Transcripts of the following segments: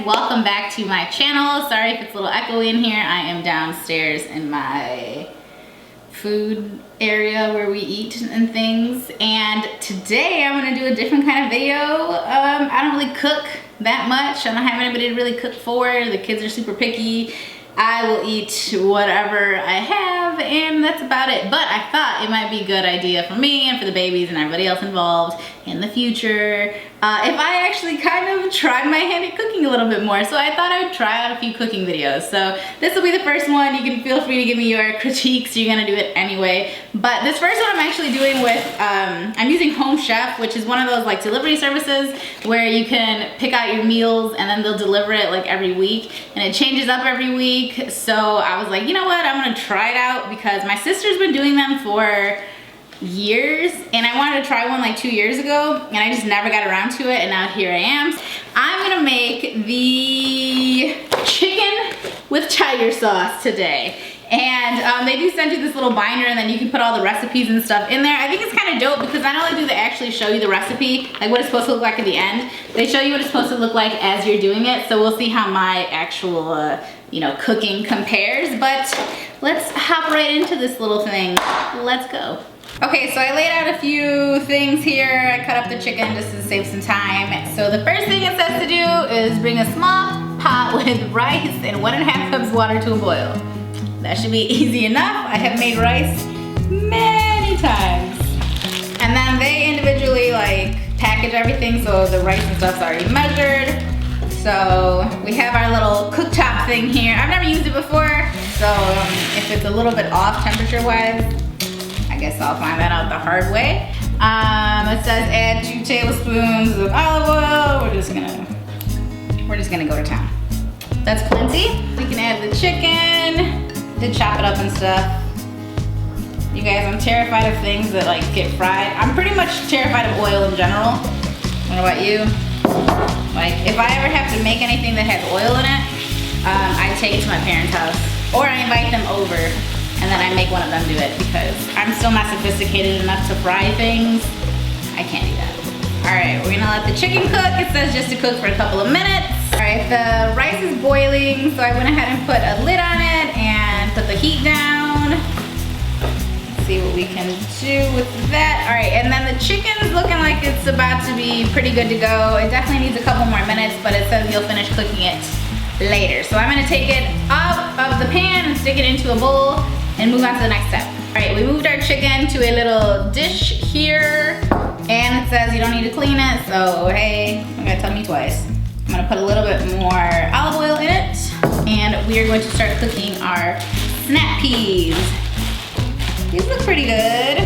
welcome back to my channel. Sorry if it's a little echoey in here. I am downstairs in my food area where we eat and things, and today I'm gonna do a different kind of video. I don't really cook that much. I don't have anybody to really cook for. The kids are super picky. I will eat whatever I have, and that's about it. But I thought it might be a good idea for me and for the babies and everybody else involved in the future if I actually kind of tried my hand at cooking a little bit more. So I thought I would try out a few cooking videos. So this will be the first one. You can feel free to give me your critiques. You're gonna do it anyway. But this first one I'm actually doing with, I'm using Home Chef, which is one of those like delivery services where you can pick out your meals and then they'll deliver it like every week, and it changes up every week. So I was like, you know what, I'm gonna try it out because my sister's been doing them for years, and I wanted to try one like 2 years ago, and I just never got around to it, and now here I am. I'm gonna make the chicken with tiger sauce today. And they do send you this little binder, and then you can put all the recipes and stuff in there. I think it's kind of dope because not only do they actually show you the recipe, like what it's supposed to look like at the end, they show you what it's supposed to look like as you're doing it. So we'll see how my actual, you know, cooking compares. But let's hop right into this little thing. Let's go. Okay, so I laid out a few things here. I cut up the chicken just to save some time. So the first thing it says to do is bring a small pot with rice and 1.5 cups water to a boil. That should be easy enough. I have made rice many times. And then they individually like package everything, so the rice and stuff's already measured. So we have our little cooktop thing here. I've never used it before, so if it's a little bit off temperature-wise, I guess I'll find that out the hard way. It says add 2 tablespoons of olive oil. We're just gonna go to town. That's plenty. We can add the chicken. Did chop it up and stuff. You guys, I'm terrified of things that like get fried. I'm pretty much terrified of oil in general. What about you? Like if I ever have to make anything that has oil in it, I take it to my parents' house, or I invite them over and then I make one of them do it because I'm still not sophisticated enough to fry things. I can't do that. All right, we're gonna let the chicken cook. It says just to cook for a couple of minutes. All right, the rice is boiling, so I went ahead and put a lid on it and put the heat down. Let's see what we can do with that. All right, and then the chicken's looking like it's about to be pretty good to go. It definitely needs a couple more minutes, but it says you'll finish cooking it later. So I'm gonna take it out of the pan and stick it into a bowl and move on to the next step. All right, we moved our chicken to a little dish here, and it says you don't need to clean it, so hey, you gotta tell me twice. I'm gonna put a little bit more olive oil in it, and we are going to start cooking our snap peas. These look pretty good.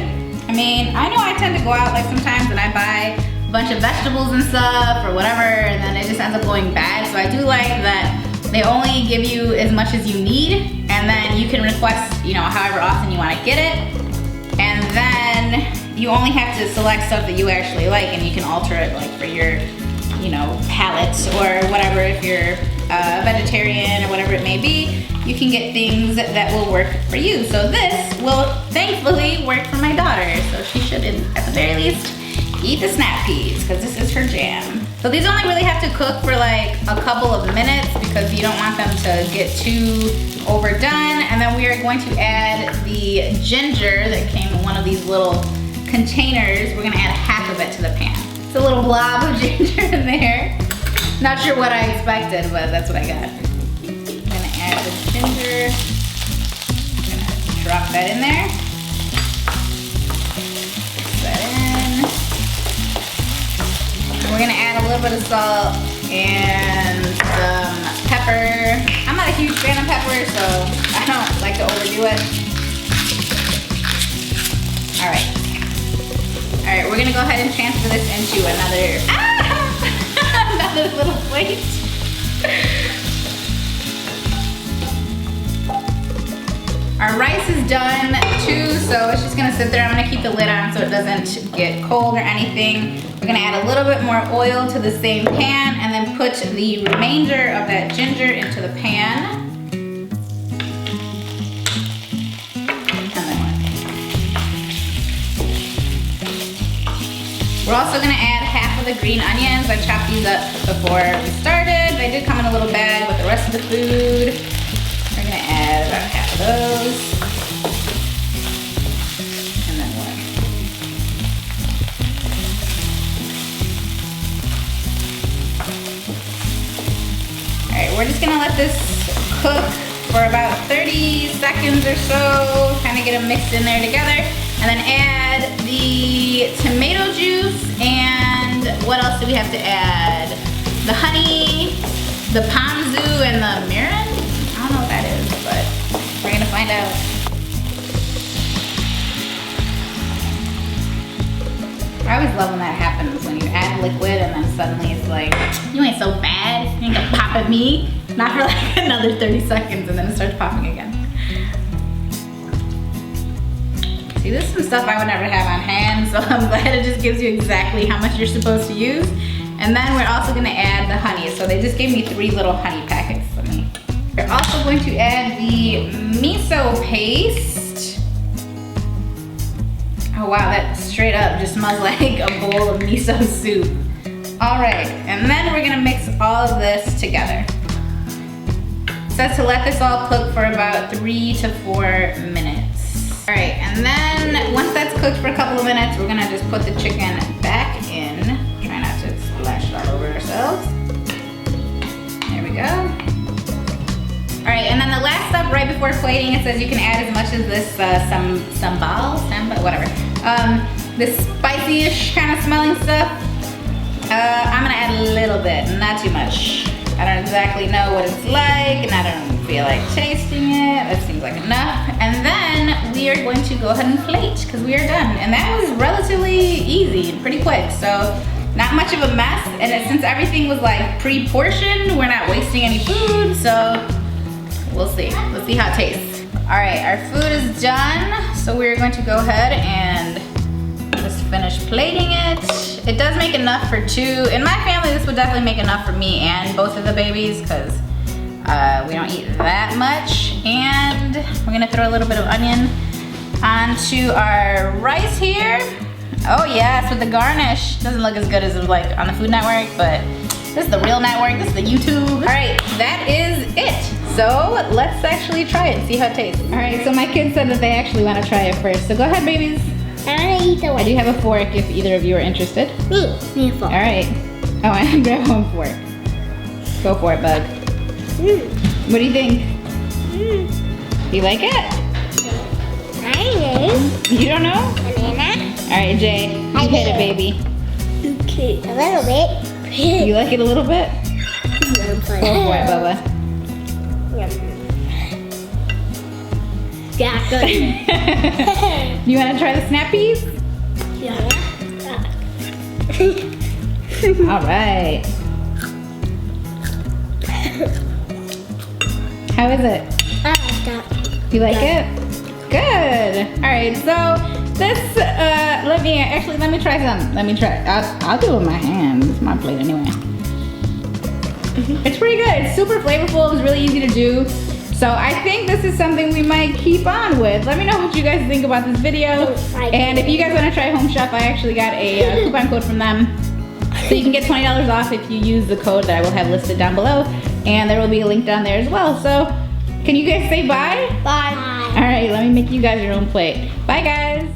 I mean, I know I tend to go out like sometimes and I buy a bunch of vegetables and stuff or whatever, and then it just ends up going bad. So I do like that they only give you as much as you need, and then you can request, you know, however often you want to get it. And then you only have to select stuff that you actually like, and you can alter it like for your, you know, palate or whatever. If you're a vegetarian or whatever it may be, you can get things that will work for you. So this will thankfully work for my daughter. So she should, at the very least, eat the snap peas because this is her jam. So these only really have to cook for like a couple of minutes because you don't want them to get too overdone. And then we are going to add the ginger that came in one of these little containers. We're gonna add half of it to the pan. It's a little blob of ginger in there. Not sure what I expected, but that's what I got. I'm gonna add the ginger. I'm gonna drop that in there. Mix that in. And we're gonna add a little bit of salt and some pepper. I'm not a huge fan of pepper, so I don't like to overdo it. All right. All right, we're gonna go ahead and transfer this into another, another little plate. Our rice is done too, so it's just gonna sit there. I'm gonna keep the lid on so it doesn't get cold or anything. We're gonna add a little bit more oil to the same pan and then put the remainder of that ginger into the pan. We're also gonna add half of the green onions. I chopped these up before we started. They did come in a little rest of the food. We're gonna add about half of those. And then what? Alright, we're just gonna let this cook for about 30 seconds or so. Kind of get them mixed in there together. And then add the tomato juice and what else do we have to add? The honey, the ponzu, and the mirin? I don't know what that is, but we're gonna find out. I always love when that happens, when you add liquid and then suddenly it's like, you ain't so bad, you ain't gonna pop at me. Not for like another 30 seconds and then it starts popping again. See, this is some stuff I would never have on hand, so I'm glad it just gives you exactly how much you're supposed to use. And then we're also gonna add the honey. So they just gave me 3 little honey packets for me. We're also going to add the miso paste. Oh wow, that straight up just smells like a bowl of miso soup. All right, and then we're gonna mix all of this together. It says to let this all cook for about 3 to 4 minutes. All right, and then once that's cooked for a couple of minutes, we're gonna just put the chicken back in. Try not to splash it all over ourselves. There we go. All right, and then the last step right before plating, it says you can add as much as this sambal, whatever. This spicy-ish kind of smelling stuff. I'm gonna add a little bit, not too much. I don't exactly know what it's like, and I don't feel like tasting it. That seems like enough. And then we are going to go ahead and plate, because we are done. And that was relatively easy and pretty quick, so not much of a mess. And since everything was like pre-portioned, we're not wasting any food, so we'll see. Let's see how it tastes. All right, our food is done, so we're going to go ahead and just finish plating it. It does make enough for 2. In my family, this would definitely make enough for me and both of the babies because we don't eat that much. And we're gonna throw a little bit of onion onto our rice here. Oh yes, with the garnish. Doesn't look as good as it was like on the Food Network, but this is the real network, this is the YouTube. All right, that is it. So let's actually try it and see how it tastes. All right, so my kids said that they actually want to try it first. So go ahead, babies. I want to eat the one. I do have a fork if either of you are interested. Me a fork. All right. Oh, I can grab one fork. Go for it, Bug. What do you think? You like it? I know. You don't know? Banana. All right, Jay. You hit it, baby. Okay, a little bit. You like it a little bit? Go for it, Bubba. Yeah, good. You want to try the snap peas? Yeah. All right. How is it? I like that. You like it? Good. All right. So this, let me try some. Let me try. I'll do it with my hands. It's my plate anyway. It's pretty good. It's super flavorful. It was really easy to do. So I think this is something we might keep on with. Let me know what you guys think about this video. And if you guys want to try Home Chef, I actually got a coupon code from them. So you can get $20 off if you use the code that I will have listed down below. And there will be a link down there as well. So can you guys say bye? Bye. All right, let me make you guys your own plate. Bye, guys.